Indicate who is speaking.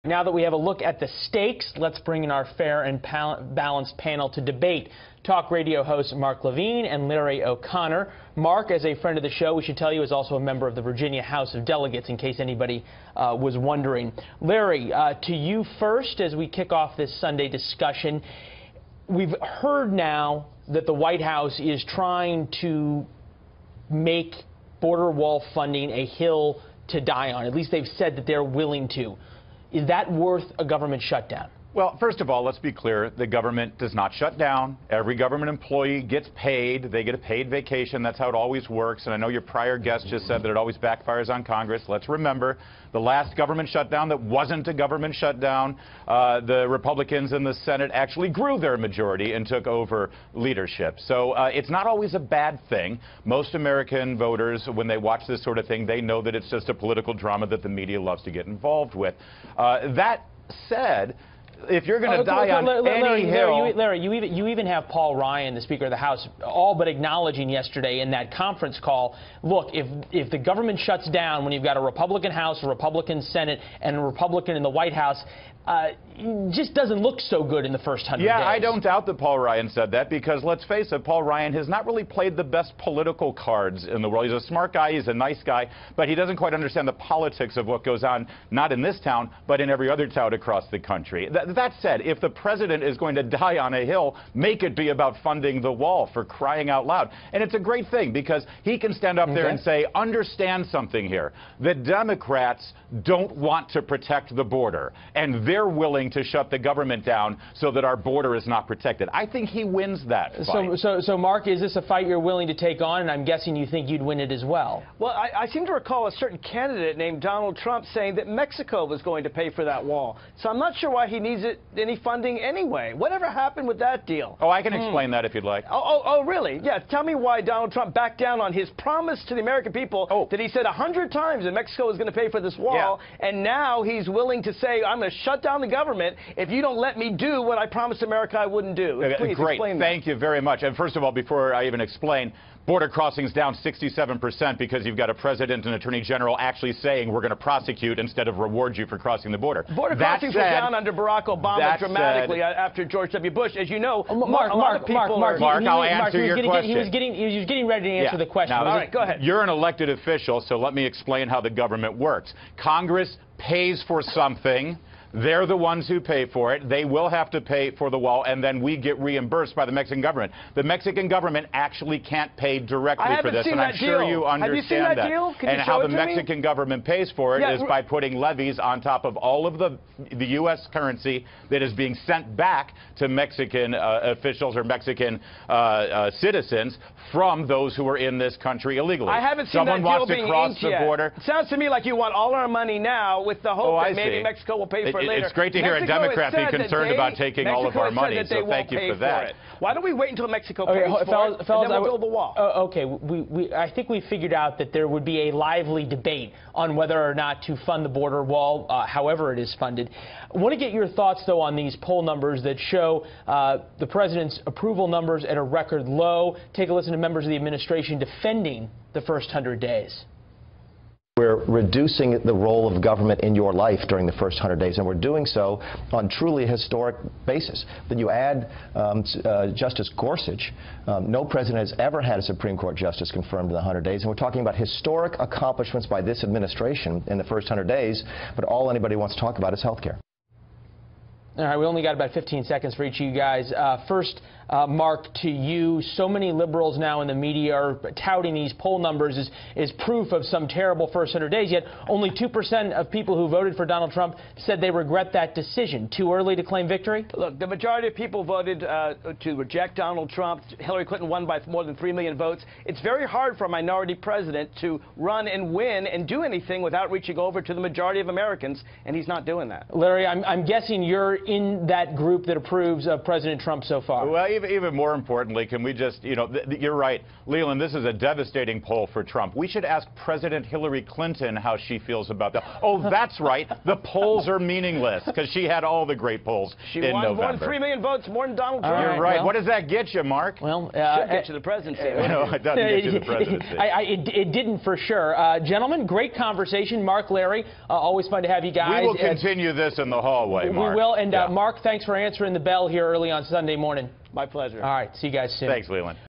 Speaker 1: Now that we have a look at the stakes, let's bring in our fair and balanced panel to debate. Talk radio hosts Mark Levine and Larry O'Connor. Mark, as a friend of the show, we should tell you, is also a member of the Virginia House of Delegates, in case anybody was wondering. Larry, to you first as we kick off this Sunday discussion. We've heard now that the White House is trying to make border wall funding a hill to die on. At least they've said that they're willing to. Is that worth a government shutdown?
Speaker 2: Well, first of all, let's be clear. The government does not shut down. Every government employee gets paid. They get a paid vacation. That's how it always works. And I know your prior guest just said that it always backfires on Congress. Let's remember the last government shutdown that wasn't a government shutdown. The Republicans in the Senate actually grew their majority and took over leadership. So it's not always a bad thing. Most American voters, when they watch this sort of thing, they know that it's just a political drama that the media loves to get involved with. That said, if you're going to die on any hill...
Speaker 1: Larry, you even have Paul Ryan, the Speaker of the House, all but acknowledging yesterday in that conference call, look, if the government shuts down when you've got a Republican House, a Republican Senate, and a Republican in the White House, it just doesn't look so good in the first 100 days.
Speaker 2: Yeah, I don't doubt that Paul Ryan said that, because let's face it, Paul Ryan has not really played the best political cards in the world. He's a smart guy, he's a nice guy, but he doesn't quite understand the politics of what goes on, not in this town, but in every other town across the country. That said, if the president is going to die on a hill, make it be about funding the wall, for crying out loud. And it's a great thing, because he can stand up there and say, understand something here. The Democrats don't want to protect the border, and they're willing to shut the government down so that our border is not protected. I think he wins that fight.
Speaker 1: So Mark, is this a fight you're willing to take on? And I'm guessing you think you'd win it as well.
Speaker 3: Well, I seem to recall a certain candidate named Donald Trump saying that Mexico was going to pay for that wall. So I'm not sure why he needs any funding anyway. Whatever happened with that deal?
Speaker 2: Oh, I can explain that if you'd like.
Speaker 3: Oh, really? Yeah, tell me why Donald Trump backed down on his promise to the American people that he said 100 times that Mexico was going to pay for this wall, and now he's willing to say, I'm going to shut down the government if you don't let me do what I promised America I wouldn't do. Please explain that.
Speaker 2: Thank you very much. And first of all, before I even explain, border crossings down 67% because you've got a president and attorney general actually saying we're going to prosecute instead of reward you for crossing the border.
Speaker 3: Border crossings were down under Barack Obama dramatically after George W. Bush. As you know,
Speaker 1: Mark,
Speaker 2: I'll answer your question.
Speaker 1: He was getting ready to answer the question.
Speaker 2: Now,
Speaker 3: all right, go ahead.
Speaker 2: You're an elected official, so let me explain how the government works. Congress pays for something. They're the ones who pay for it. They will have to pay for the wall, and then we get reimbursed by the Mexican government. The Mexican government actually can't pay directly for this, and I'm sure you understand that. And how the Mexican government pays for it is by putting levies on top of all of the U.S. currency that is being sent back to Mexican officials or Mexican citizens from those who are in this country illegally.
Speaker 3: I haven't seen
Speaker 2: Someone
Speaker 3: that deal
Speaker 2: wants to cross the border.
Speaker 3: It sounds to me like you want all our money now with the hope that maybe Mexico will pay for it later.
Speaker 2: It's great to hear a Democrat be concerned about taking all of our money, so thank you for that.
Speaker 3: Why don't we wait until Mexico pays for it, and then we'll build the wall?
Speaker 1: Okay, I think we figured out that there would be a lively debate on whether or not to fund the border wall, however it is funded. I want to get your thoughts, though, on these poll numbers that show the president's approval numbers at a record low. Take a listen to members of the administration defending the first 100 days.
Speaker 4: We're reducing the role of government in your life during the first 100 days, and we're doing so on truly a historic basis. Then you add Justice Gorsuch. No president has ever had a Supreme Court justice confirmed in the 100 days, and we're talking about historic accomplishments by this administration in the first 100 days, but all anybody wants to talk about is health care.
Speaker 1: All right, we only got about 15 seconds for each of you guys. First, Mark, to you, so many liberals now in the media are touting these poll numbers as proof of some terrible first 100 days, yet only 2% of people who voted for Donald Trump said they regret that decision. Too early to claim victory?
Speaker 3: Look, the majority of people voted to reject Donald Trump. Hillary Clinton won by more than 3 million votes. It's very hard for a minority president to run and win and do anything without reaching over to the majority of Americans, and he's not doing that.
Speaker 1: Larry, I'm guessing you're in that group that approves of President Trump so far?
Speaker 2: Well, even more importantly, can we just, you're right, Leland, this is a devastating poll for Trump. We should ask President Hillary Clinton how she feels about that. Oh, that's right. The polls are meaningless because she had all the great polls in November.
Speaker 3: She won more than 3 million votes, more than Donald Trump.
Speaker 2: You're right. Well, what does that get you, Mark?
Speaker 3: Well, should get you the presidency.
Speaker 2: No, it doesn't get you the presidency.
Speaker 1: It didn't for sure. Gentlemen, great conversation. Mark, Larry, always fun to have you guys.
Speaker 2: We will continue this in the hallway, Mark.
Speaker 1: We will. And Mark, thanks for answering the bell here early on Sunday morning.
Speaker 3: My pleasure.
Speaker 1: All right. See you guys soon.
Speaker 2: Thanks, Leland.